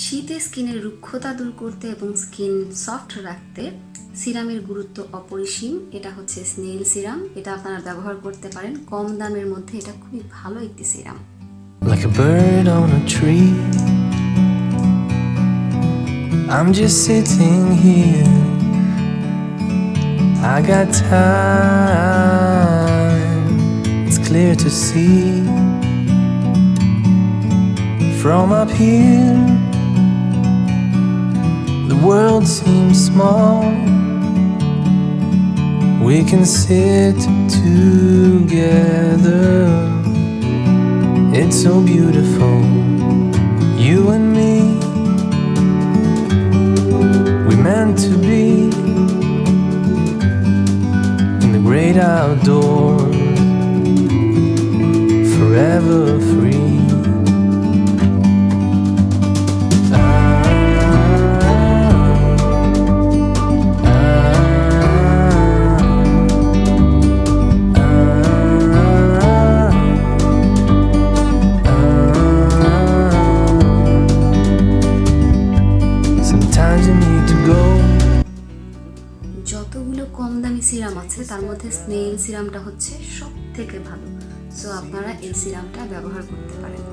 শীতে স্কিনের রুক্ষতা দূর করতে এবং স্কিন সফট রাখতে সিরামের গুরুত্ব অপরিসীম। এটা হচ্ছে স্নেইল সিরাম। এটা আপনারা ব্যবহার করতে পারেন কম দামের মধ্যে। এটা খুবই ভালো একটি serum. Like a bird on a tree, I'm just sitting here. I got time, it's clear to see. From up here, the world seems small. We can sit together. It's so beautiful, you and me. We meant to be in the great outdoors, forever free. যতগুলো কম দামি serum আছে তার মধ্যে snail সিরামটা হচ্ছে সব থেকে ভালো। So আপনারা এই সিরামটা ব্যবহার করতে পারেন।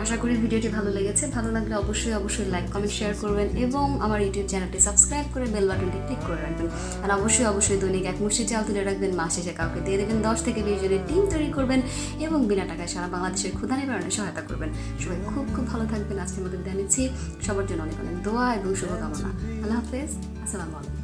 আশা করি ভিডিওটি ভালো লেগেছে। ভালো লাগলে অবশ্যই লাইক কমেন্ট শেয়ার করবেন এবং আমার ইউটিউব চ্যানেলটি সাবস্ক্রাইব করে বেল বাটনটি ক্লিক করে রাখবেন। আর অবশ্যই দৈনিক এক মুঠি চাল তুলে রাখবেন। মাস শেষে কাউকে দিয়ে দেবেন। 10 থেকে 20 জনের টিম তৈরি করবেন এবং বিনা টাকায় সারা বাংলাদেশের ক্ষুধা নিবারণে সহায়তা করবেন। সবাই খুব ভালো থাকবেন। আজকের মধ্যে বিদায় নিচ্ছি। সবার জন্য অনেক দোয়া এবং শুভকামনা। আল্লাহ হাফেজ। আসসালামু আলাইকুম।